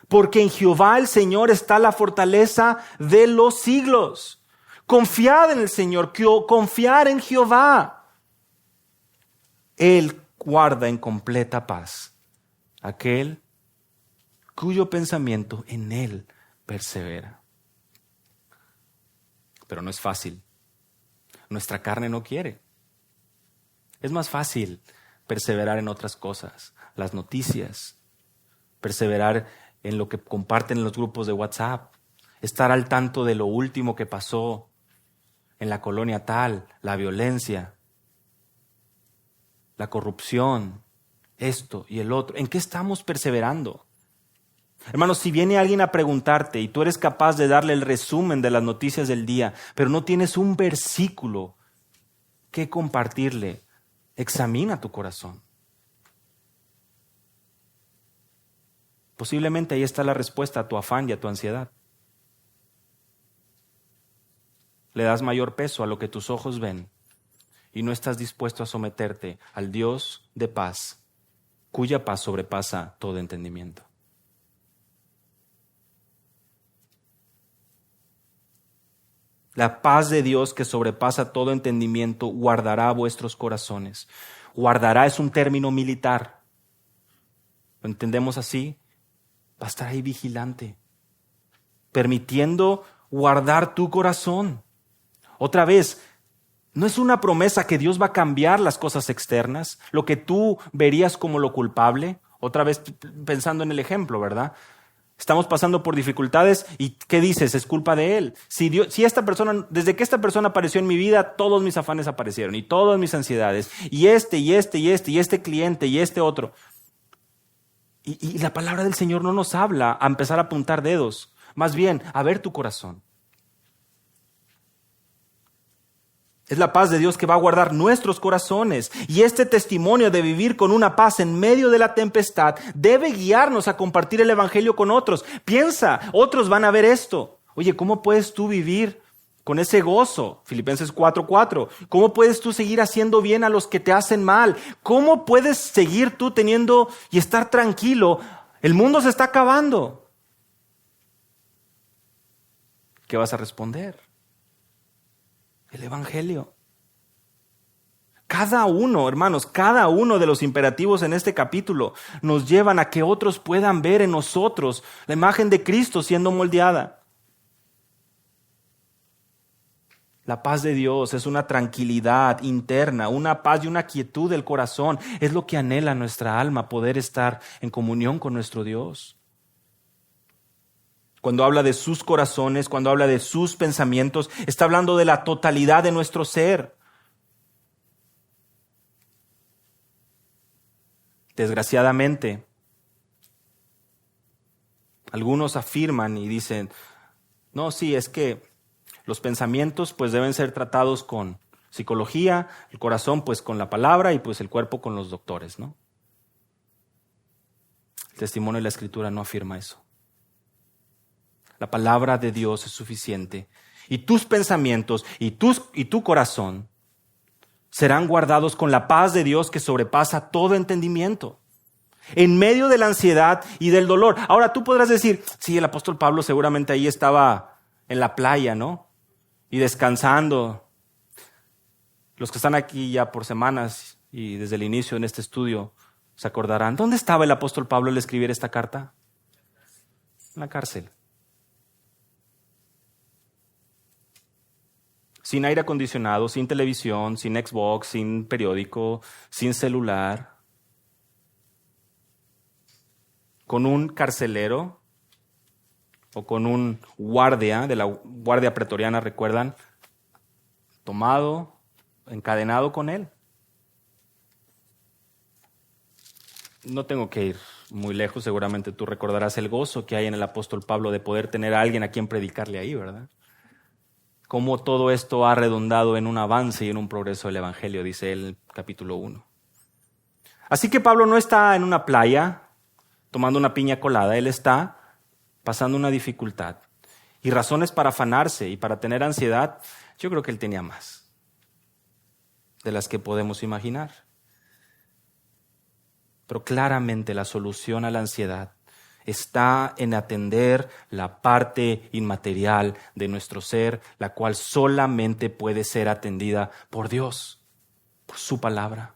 porque en Jehová el Señor está la fortaleza de los siglos. Confiad en el Señor, confiar en Jehová. Él guarda en completa paz aquel cuyo pensamiento en Él persevera. Pero no es fácil. Nuestra carne no quiere. Es más fácil perseverar en otras cosas, las noticias, perseverar en lo que comparten en los grupos de WhatsApp, estar al tanto de lo último que pasó en la colonia tal, la violencia, la corrupción, esto y el otro. ¿En qué estamos perseverando? Hermanos, si viene alguien a preguntarte y tú eres capaz de darle el resumen de las noticias del día, pero no tienes un versículo que compartirle, examina tu corazón. Posiblemente ahí está la respuesta a tu afán y a tu ansiedad. Le das mayor peso a lo que tus ojos ven y no estás dispuesto a someterte al Dios de paz, cuya paz sobrepasa todo entendimiento. La paz de Dios que sobrepasa todo entendimiento guardará vuestros corazones. Guardará es un término militar. ¿Lo entendemos así? Va a estar ahí vigilante, permitiendo guardar tu corazón. Otra vez, no es una promesa que Dios va a cambiar las cosas externas, lo que tú verías como lo culpable. Otra vez pensando en el ejemplo, ¿verdad? Estamos pasando por dificultades y ¿qué dices? Es culpa de Él. Si esta persona, desde que esta persona apareció en mi vida, todos mis afanes aparecieron y todas mis ansiedades y este cliente y este otro. Y la palabra del Señor no nos habla a empezar a apuntar dedos, más bien a ver tu corazón. Es la paz de Dios que va a guardar nuestros corazones. Y este testimonio de vivir con una paz en medio de la tempestad debe guiarnos a compartir el evangelio con otros. Piensa, otros van a ver esto. Oye, ¿cómo puedes tú vivir con ese gozo? Filipenses 4:4. ¿Cómo puedes tú seguir haciendo bien a los que te hacen mal? ¿Cómo puedes seguir tú teniendo y estar tranquilo? El mundo se está acabando. ¿Qué vas a responder? El evangelio. Cada uno, hermanos, cada uno de los imperativos en este capítulo nos llevan a que otros puedan ver en nosotros la imagen de Cristo siendo moldeada. La paz de Dios es una tranquilidad interna, una paz y una quietud del corazón. Es lo que anhela nuestra alma, poder estar en comunión con nuestro Dios. Cuando habla de sus corazones, cuando habla de sus pensamientos, está hablando de la totalidad de nuestro ser. Desgraciadamente, algunos afirman y dicen, no, sí, es que los pensamientos pues deben ser tratados con psicología, el corazón pues con la palabra y pues el cuerpo con los doctores, ¿no? El testimonio de la Escritura no afirma eso. La palabra de Dios es suficiente y tus pensamientos y tu corazón serán guardados con la paz de Dios que sobrepasa todo entendimiento, en medio de la ansiedad y del dolor. Ahora tú podrás decir, sí, el apóstol Pablo seguramente ahí estaba en la playa, ¿no? Y descansando. Los que están aquí ya por semanas y desde el inicio en este estudio se acordarán, ¿dónde estaba el apóstol Pablo al escribir esta carta? En la cárcel. Sin aire acondicionado, sin televisión, sin Xbox, sin periódico, sin celular. Con un carcelero o con un guardia de la guardia pretoriana, ¿recuerdan? Tomado, encadenado con él. No tengo que ir muy lejos, seguramente tú recordarás el gozo que hay en el apóstol Pablo de poder tener a alguien a quien predicarle ahí, ¿verdad? Cómo todo esto ha redundado en un avance y en un progreso del evangelio, dice él, capítulo 1. Así que Pablo no está en una playa tomando una piña colada, él está pasando una dificultad. Y razones para afanarse y para tener ansiedad, yo creo que él tenía más de las que podemos imaginar. Pero claramente la solución a la ansiedad está en atender la parte inmaterial de nuestro ser, la cual solamente puede ser atendida por Dios, por su palabra.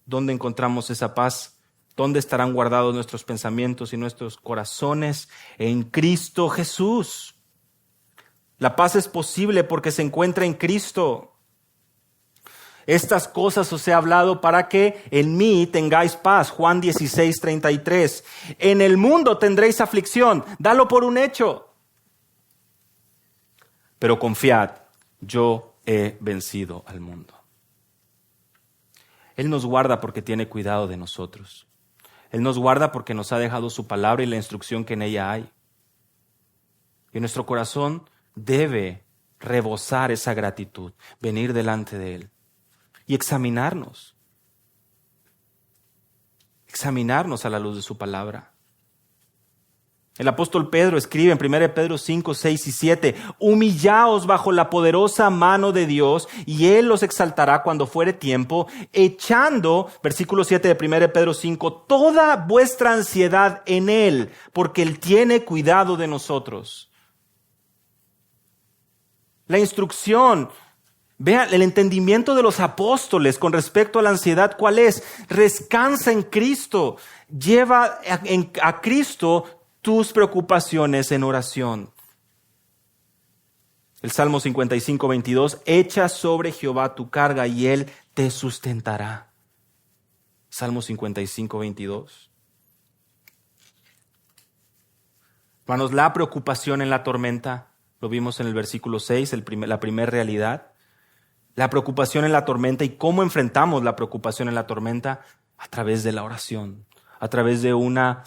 ¿Dónde encontramos esa paz? ¿Dónde estarán guardados nuestros pensamientos y nuestros corazones? En Cristo Jesús. La paz es posible porque se encuentra en Cristo. Estas cosas os he hablado para que en mí tengáis paz. Juan 16:33. En el mundo tendréis aflicción. Dalo por un hecho. Pero confiad, yo he vencido al mundo. Él nos guarda porque tiene cuidado de nosotros. Él nos guarda porque nos ha dejado su palabra y la instrucción que en ella hay. Y nuestro corazón debe rebosar esa gratitud, venir delante de Él y examinarnos a la luz de su palabra. El apóstol Pedro escribe en 1 Pedro 5, 6 y 7, humillaos bajo la poderosa mano de Dios y Él los exaltará cuando fuere tiempo, echando, versículo 7 de 1 Pedro 5, toda vuestra ansiedad en Él, porque Él tiene cuidado de nosotros. La instrucción, vean, el entendimiento de los apóstoles con respecto a la ansiedad, ¿cuál es? Descansa en Cristo, lleva a Cristo tus preocupaciones en oración. El Salmo 55, 22, echa sobre Jehová tu carga y Él te sustentará. Salmo 55, 22. Hermanos, la preocupación en la tormenta, lo vimos en el versículo 6, la primera realidad. La preocupación en la tormenta y cómo enfrentamos la preocupación en la tormenta a través de la oración, a través de una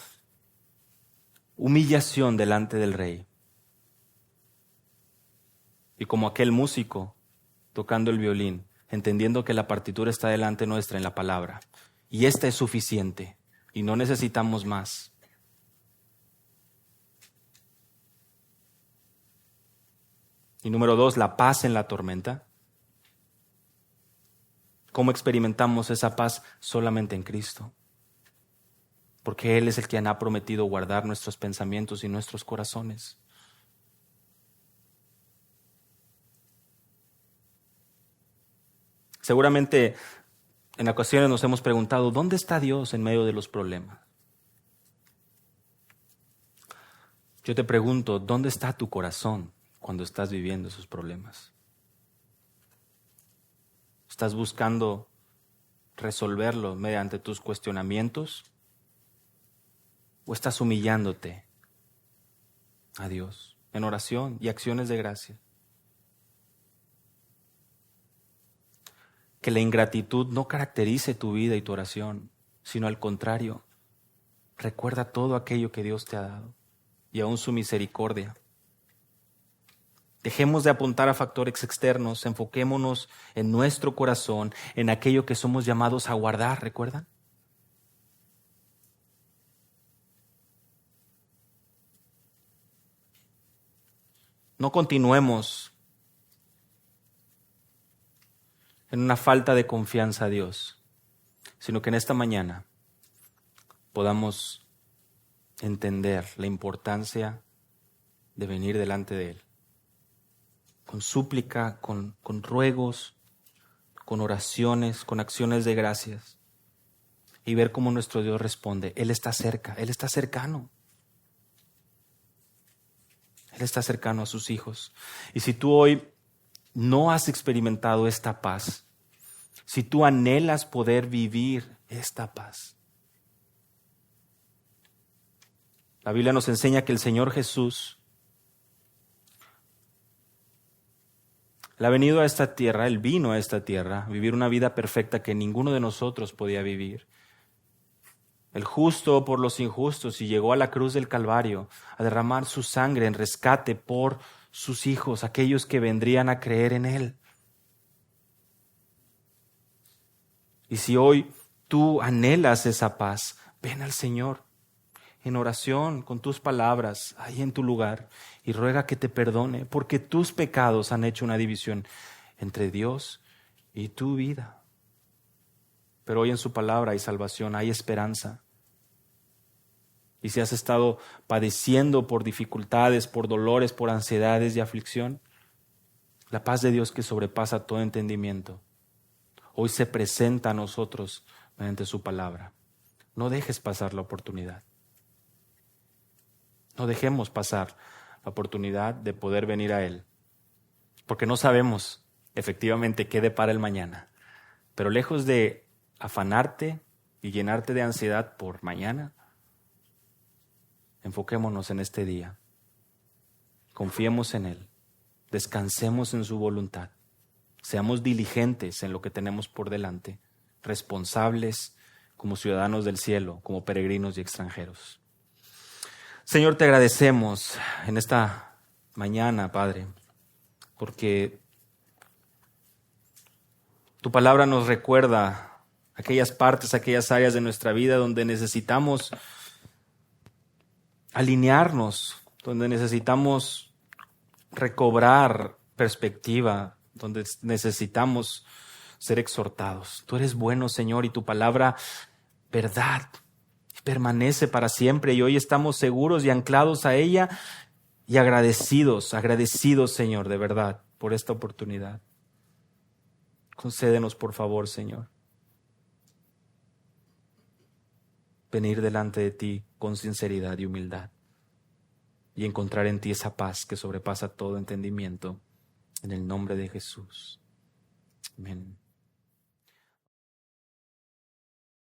humillación delante del Rey. Y como aquel músico tocando el violín, entendiendo que la partitura está delante nuestra en la palabra, y esta es suficiente, y no necesitamos más. Y número 2, la paz en la tormenta. ¿Cómo experimentamos esa paz? Solamente en Cristo. Porque Él es el quien ha prometido guardar nuestros pensamientos y nuestros corazones. Seguramente en ocasiones nos hemos preguntado, ¿dónde está Dios en medio de los problemas? Yo te pregunto, ¿dónde está tu corazón cuando estás viviendo esos problemas? ¿Estás buscando resolverlo mediante tus cuestionamientos? ¿O estás humillándote a Dios en oración y acciones de gracia? Que la ingratitud no caracterice tu vida y tu oración, sino al contrario. Recuerda todo aquello que Dios te ha dado y aún su misericordia. Dejemos de apuntar a factores externos, enfoquémonos en nuestro corazón, en aquello que somos llamados a guardar, ¿recuerdan? no continuemos en una falta de confianza a Dios, sino que en esta mañana podamos entender la importancia de venir delante de Él, con súplica, con ruegos, con oraciones, con acciones de gracias, y ver cómo nuestro Dios responde. Él está cerca, Él está cercano. Él está cercano a sus hijos. Y si tú hoy no has experimentado esta paz, si tú anhelas poder vivir esta paz, la Biblia nos enseña que el Señor Jesús, Él ha venido a esta tierra, Él vino a esta tierra a vivir una vida perfecta que ninguno de nosotros podía vivir. El justo por los injustos, y llegó a la cruz del Calvario a derramar su sangre en rescate por sus hijos, aquellos que vendrían a creer en Él. Y si hoy tú anhelas esa paz, ven al Señor en oración con tus palabras ahí en tu lugar y ruega que te perdone, porque tus pecados han hecho una división entre Dios y tu vida. Pero hoy en su palabra hay salvación, hay esperanza. Y si has estado padeciendo por dificultades, por dolores, por ansiedades y aflicción, la paz de Dios que sobrepasa todo entendimiento, hoy se presenta a nosotros mediante su palabra. No dejes pasar la oportunidad. No dejemos pasar la oportunidad de poder venir a Él, porque no sabemos efectivamente qué depara el mañana. Pero lejos de afanarte y llenarte de ansiedad por mañana, enfoquémonos en este día. Confiemos en Él. Descansemos en su voluntad. Seamos diligentes en lo que tenemos por delante, responsables como ciudadanos del cielo, como peregrinos y extranjeros. Señor, te agradecemos en esta mañana, Padre, porque tu palabra nos recuerda aquellas partes, aquellas áreas de nuestra vida donde necesitamos alinearnos, donde necesitamos recobrar perspectiva, donde necesitamos ser exhortados. Tú eres bueno, Señor, y tu palabra, verdad, permanece para siempre, y hoy estamos seguros y anclados a ella y agradecidos, Señor, de verdad, por esta oportunidad. Concédenos, por favor, Señor, venir delante de ti con sinceridad y humildad y encontrar en ti esa paz que sobrepasa todo entendimiento, en el nombre de Jesús. Amén.